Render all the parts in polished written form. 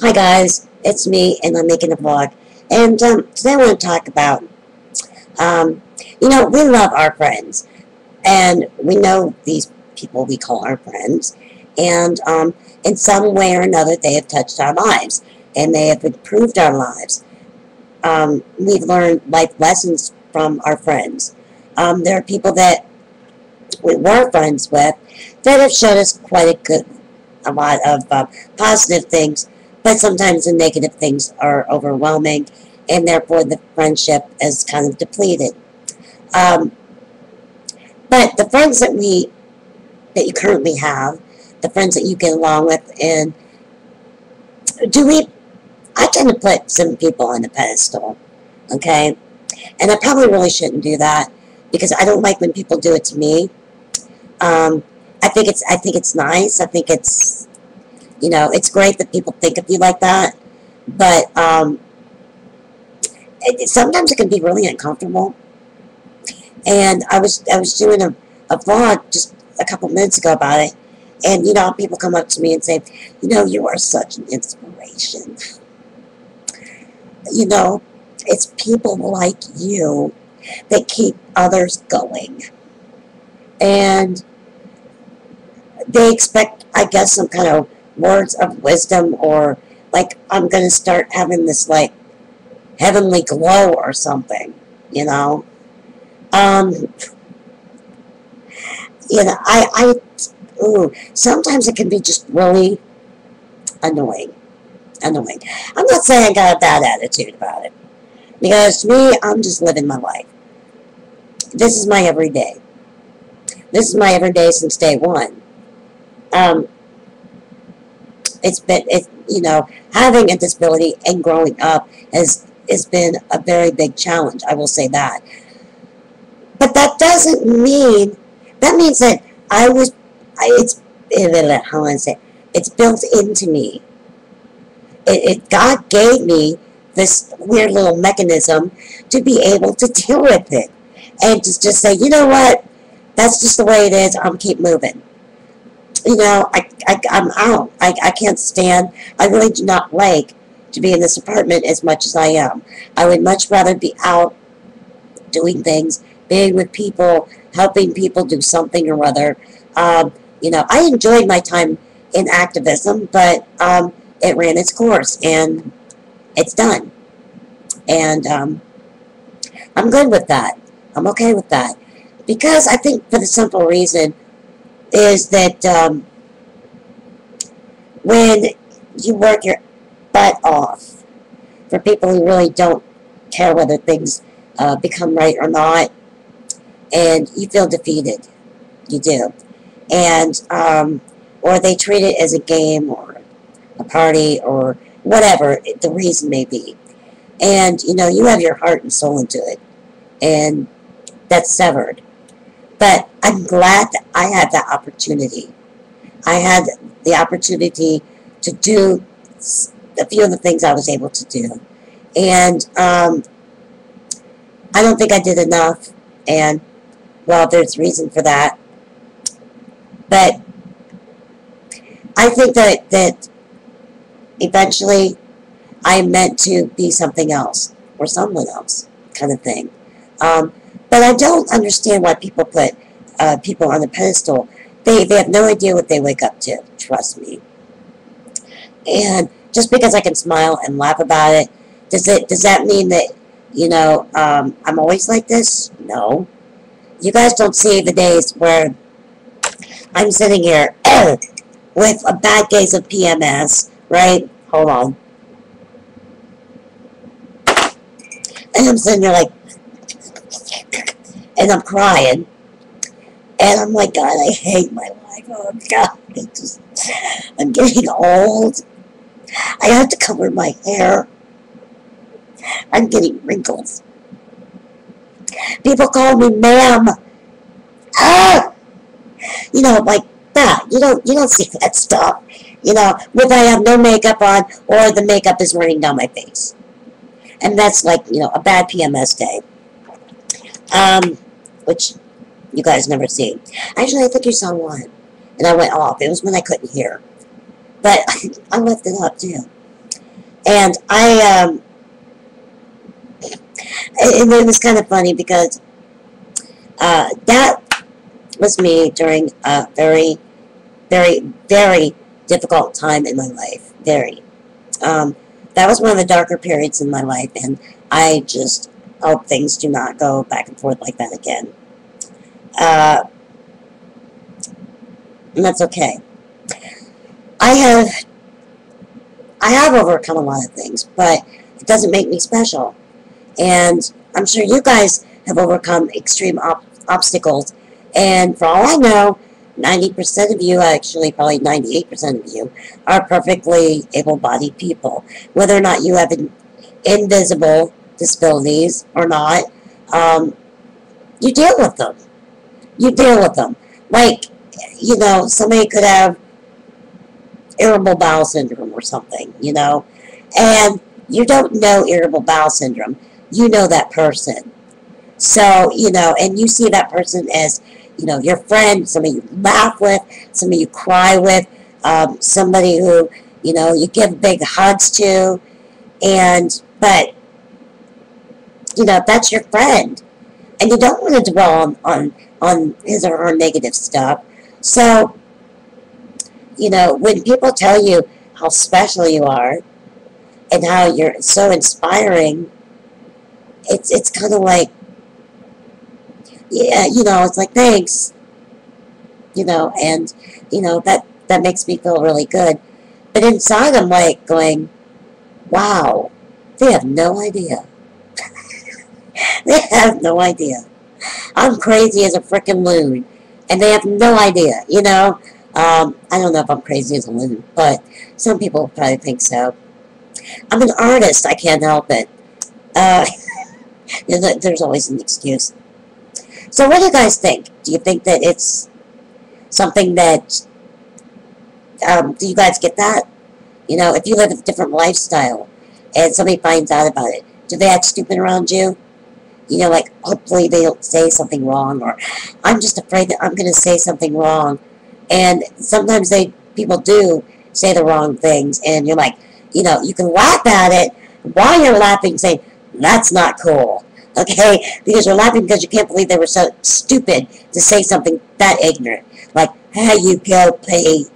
Hi guys, it's me and I'm making a vlog. And today I want to talk about, we love our friends. And we know these people we call our friends. And in some way or another, they have touched our lives. And they have improved our lives. We've learned life lessons from our friends. There are people that we were friends with that have showed us a lot of positive things, but sometimes the negative things are overwhelming, and therefore the friendship is kind of depleted. Um, but the friends that you currently have, the friends that you get along with, and do we? I tend to put some people on a pedestal, okay, and I probably really shouldn't do that because I don't like when people do it to me. Um, I think it's nice. I think it's great that people think of you like that, but sometimes it can be really uncomfortable. And I was doing a vlog just a couple minutes ago about it, and people come up to me and say, you are such an inspiration. You know, it's people like you that keep others going, and they expect, I guess, some kind of words of wisdom, or like I'm gonna start having this like heavenly glow or something, you know. Um, ooh, sometimes it can be just really annoying. Annoying. I'm not saying I got a bad attitude about it, because to me, I'm just living my life. This is my everyday. This is my everyday since day one. Um, having a disability and growing up has been a very big challenge. I will say that. But that doesn't mean, that means that it's, how do I say, it's built into me. God gave me this weird little mechanism to be able to deal with it. And to just say, you know what, that's just the way it is, I'm keep moving. I'm out. I can't stand, I really do not like to be in this apartment as much as I am. I would much rather be out doing things, being with people, helping people do something or other. I enjoyed my time in activism, but it ran its course, and it's done. And I'm good with that. I'm okay with that. Because I think for the simple reason is that when you work your butt off for people who really don't care whether things become right or not, and you feel defeated, you do, and or they treat it as a game or a party or whatever the reason may be, and you have your heart and soul into it, and that's severed. But I'm glad that I had that opportunity. I had the opportunity to do a few of the things I was able to do. And I don't think I did enough. And, well, there's reason for that. But I think that eventually I meant to be something else or someone else kind of thing. But I don't understand why people put people on a pedestal. They have no idea what they wake up to, trust me. And just because I can smile and laugh about it, does that mean that, I'm always like this? No. You guys don't see the days where I'm sitting here with a bad case of PMS, right? Hold on. And I'm sitting there like, and I'm crying, and I'm like, God, I hate my life. Oh God, I'm getting old. I have to cover my hair. I'm getting wrinkles. People call me ma'am. Ah, like that. You don't see that stuff. If I have no makeup on or the makeup is running down my face, and that's like a bad PMS day. Which you guys never see. Actually, I think you saw one, and I went off. It was when I couldn't hear. but I left it up too. And it was kind of funny because that was me during a very, very, very difficult time in my life. Very. That was one of the darker periods in my life, and I just hope things do not go back and forth like that again. Uh, and that's okay. I have I have overcome a lot of things, but it doesn't make me special. And I'm sure you guys have overcome extreme obstacles. And for all I know, 90% of you, actually probably 98% of you, are perfectly able-bodied people. Whether or not you have invisible disabilities or not, you deal with them. You deal with them. Like, you know, somebody could have irritable bowel syndrome or something, you know, and you don't know irritable bowel syndrome. You know that person. So, you know, and you see that person as, you know, your friend, somebody you laugh with, somebody you cry with, somebody who, you know, you give big hugs to, but, you know, that's your friend. And you don't want to dwell on his or her negative stuff. So, you know, when people tell you how special you are and how you're so inspiring, it's kind of like, yeah, you know, it's like, thanks, you know, and, you know, that makes me feel really good. But inside I'm like going, wow, they have no idea. They have no idea. I'm crazy as a freaking loon, and they have no idea, you know. I don't know if I'm crazy as a loon, but some people probably think so. I'm an artist. I can't help it. Uh, there's always an excuse. So what do you guys think? Do you think that it's something that, do you guys get that? You know, if you live a different lifestyle and somebody finds out about it, do they act stupid around you? You know, like, hopefully they don't say something wrong, or I'm just afraid that I'm going to say something wrong. And sometimes people do say the wrong things, and you're like, you know, you can laugh at it while you're laughing, saying, that's not cool, okay? Because you're laughing because you can't believe they were so stupid to say something that ignorant. Like, how you go party.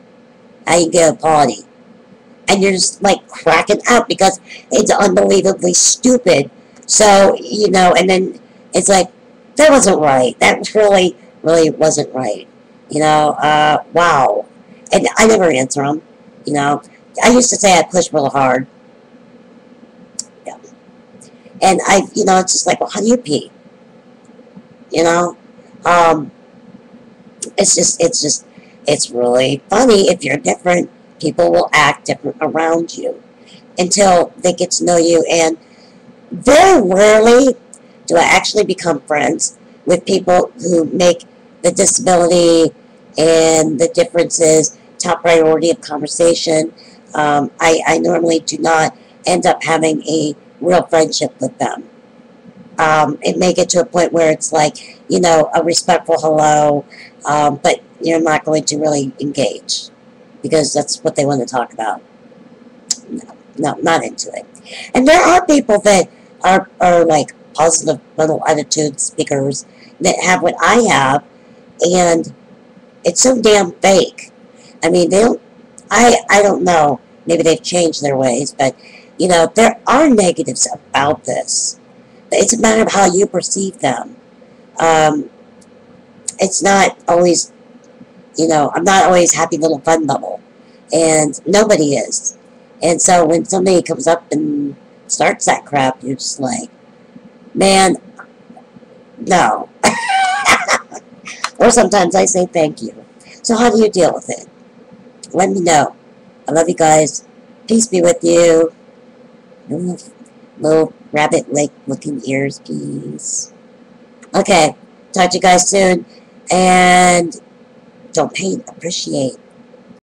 And you're just, like, cracking up because it's unbelievably stupid. So, you know, and then it's like, that wasn't right. That really, really wasn't right. You know, wow. And I never answer them, you know. I used to say I push real hard. Yeah. And you know, it's just like, well, how do you pee? You know? It's really funny. If you're different, people will act different around you until they get to know you. And very rarely do I actually become friends with people who make the disability and the differences top priority of conversation. I normally do not end up having a real friendship with them. It may get to a point where it's like, you know, a respectful hello, but you're not going to really engage because that's what they want to talk about. No, not into it. And there are people that are like positive mental attitude speakers that have what I have, and it's so damn fake. I mean, I don't know, maybe they've changed their ways, but, you know, there are negatives about this. It's a matter of how you perceive them. It's not always, you know, I'm not always happy little fun bubble, and nobody is. And so when somebody comes up and starts that crap, you're just like, man, no. Or sometimes I say thank you. So how do you deal with it? Let me know. I love you guys. Peace be with you. Little rabbit lake looking ears, peace. Okay, talk to you guys soon. And don't paint, appreciate.